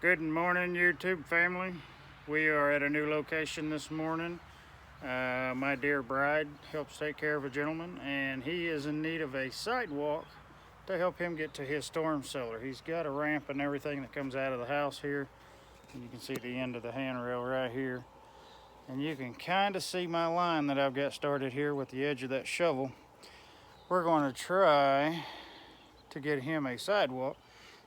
Good morning, YouTube family. We are at a new location this morning. My dear bride helps take care of a gentleman, and he is in need of a sidewalk to help him get to his storm cellar. He's got a ramp and everything that comes out of the house here. And you can see the end of the handrail right here. And you can kind of see my line that I've got started here with the edge of that shovel. We're going to try to get him a sidewalk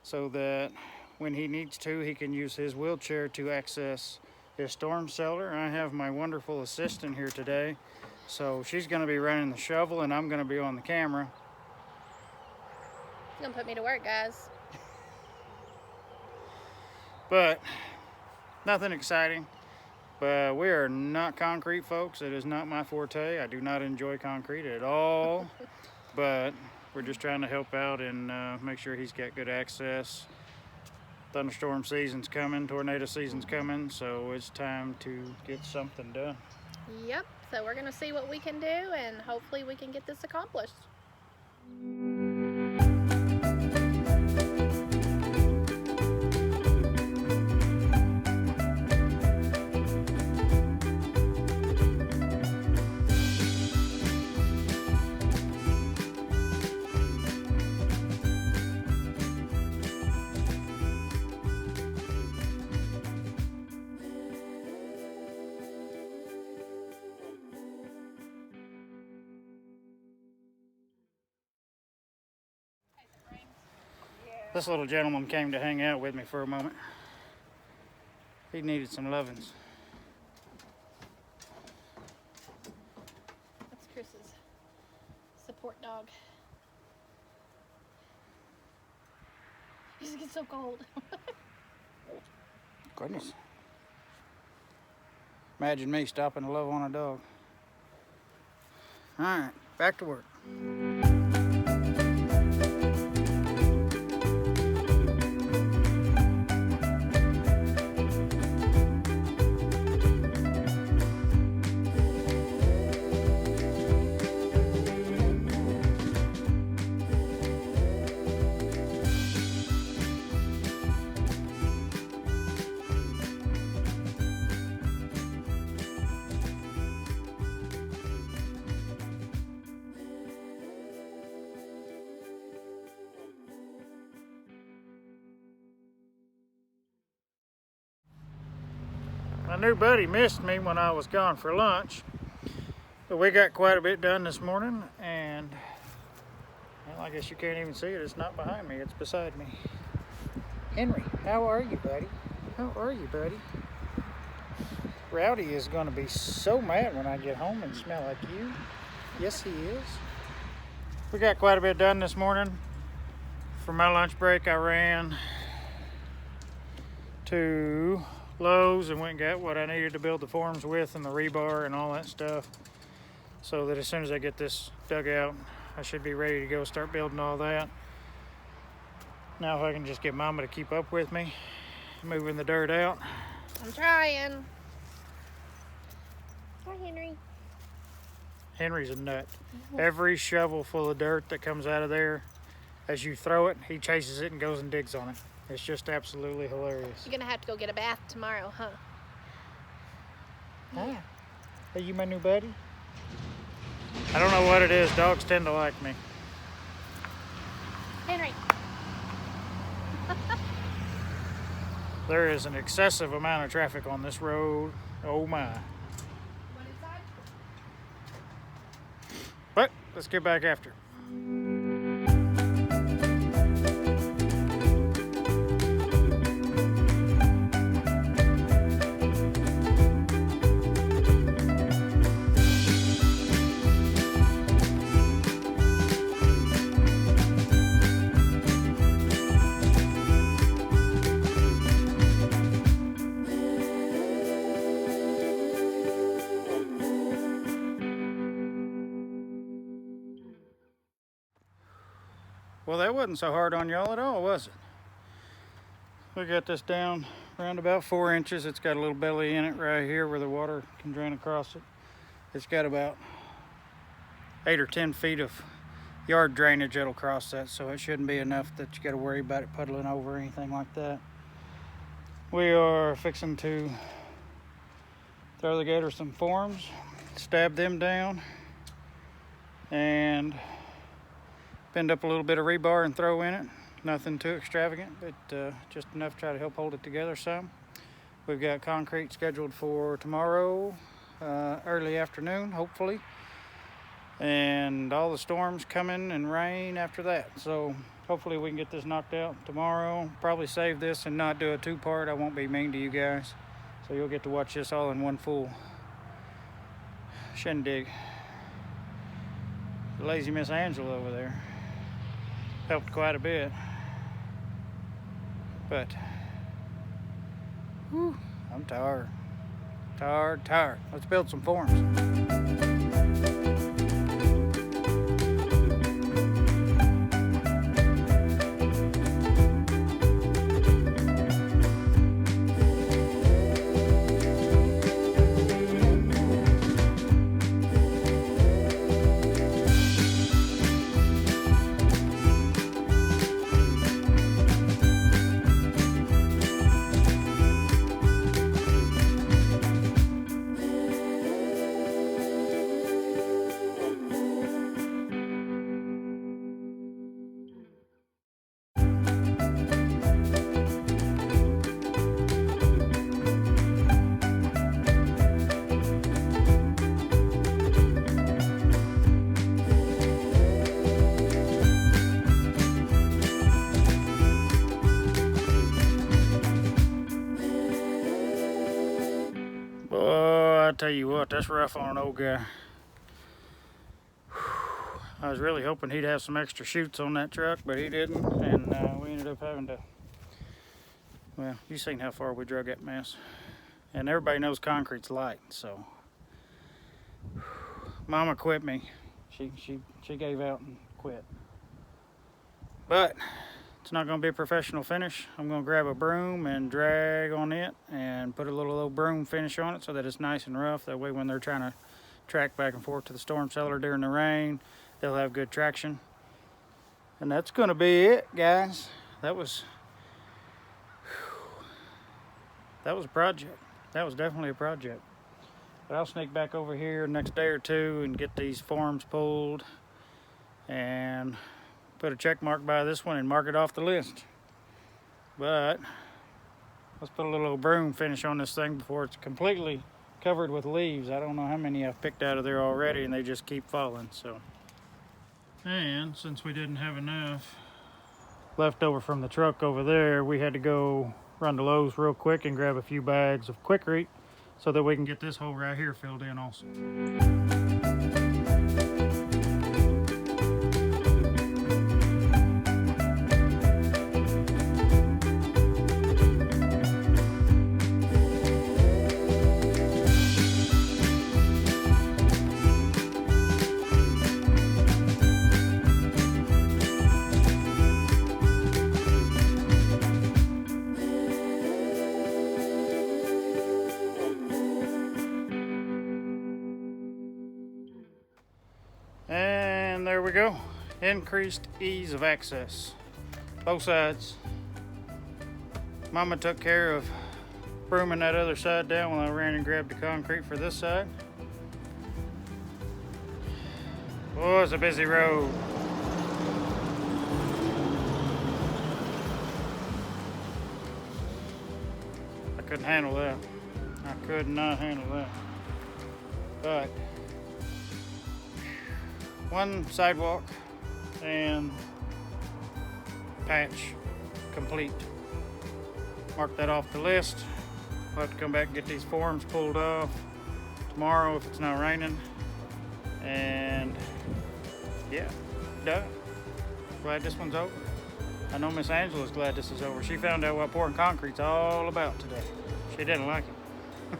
so that when he needs to, he can use his wheelchair to access his storm cellar. I have my wonderful assistant here today, so she's going to be running the shovel and I'm going to be on the camera. You're gonna put me to work, guys. But nothing exciting. But we are not concrete folks. It is not my forte. I do not enjoy concrete at all. But we're just trying to help out and make sure he's got good access. Thunderstorm season's coming, tornado season's coming, so it's time to get something done. Yep, so we're gonna see what we can do and hopefully we can get this accomplished. This little gentleman came to hang out with me for a moment. He needed some lovins. That's Chris's support dog. It just gets so cold. Goodness. Imagine me stopping to love on a dog. All right, back to work. My new buddy missed me when I was gone for lunch, but we got quite a bit done this morning, and well, I guess you can't even see it. It's not behind me, it's beside me. Henry, how are you, buddy? How are you, buddy? Rowdy is going to be so mad when I get home and smell like you. Yes, he is. We got quite a bit done this morning. For my lunch break, I ran to Lowe's and went and got what I needed to build the forms with and the rebar and all that stuff, so that as soon as I get this dug out, I should be ready to go start building all that. Now if I can just get Mama to keep up with me, moving the dirt out. I'm trying. Hi, Henry. Henry's a nut. Every shovel full of dirt that comes out of there, as you throw it, he chases it and goes and digs on it. It's just absolutely hilarious. You're gonna have to go get a bath tomorrow, huh? Yeah. Are you my new buddy? I don't know what it is. Dogs tend to like me. Henry. There is an excessive amount of traffic on this road. Oh my. What inside? But let's get back after. Well, that wasn't so hard on y'all at all, was it? We got this down around about 4 inches. It's got a little belly in it right here where the water can drain across it. It's got about 8 or 10 feet of yard drainage that'll cross that, so it shouldn't be enough that you got to worry about it puddling over or anything like that. We are fixing to throw the gator some forms, stab them down, and bend up a little bit of rebar and throw in it. Nothing too extravagant, but just enough to try to help hold it together some. We've got concrete scheduled for tomorrow, early afternoon, hopefully. And all the storms coming and rain after that. So hopefully we can get this knocked out tomorrow. Probably save this and not do a two-part. I won't be mean to you guys. So you'll get to watch this all in one full shindig. The lazy Miss Angela over there helped quite a bit. But, whew, I'm tired. Tired. Let's build some forms. I tell you what, that's rough on an old guy. I was really hoping he'd have some extra chutes on that truck, but he didn't, and we ended up having to, well, you've seen how far we drug that mess. And everybody knows concrete's light, so. Mama quit me. She gave out and quit. But it's not gonna be a professional finish. I'm gonna grab a broom and drag on it and put a little broom finish on it so that it's nice and rough. That way when they're trying to track back and forth to the storm cellar during the rain, they'll have good traction. And that's gonna be it, guys. That was a project. That was definitely a project. But I'll sneak back over here next day or two and get these forms pulled and put a check mark by this one and mark it off the list. But let's put a little broom finish on this thing before it's completely covered with leaves. I don't know how many I've picked out of there already, and they just keep falling. So, and since we didn't have enough left over from the truck over there, we had to go run to Lowe's real quick and grab a few bags of Quikrete so that we can get this hole right here filled in also. And there we go. Increased ease of access. Both sides. Mama took care of brooming that other side down while I ran and grabbed the concrete for this side. Oh, it's a busy road. I couldn't handle that. I could not handle that. But one sidewalk and patch complete. Mark that off the list. We'll have to come back and get these forms pulled off tomorrow if it's not raining. And yeah, done. Glad this one's over. I know Miss Angela's glad this is over. She found out what pouring concrete's all about today. She didn't like it.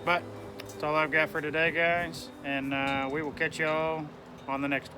But that's all I've got for today, guys, and we will catch y'all on the next one.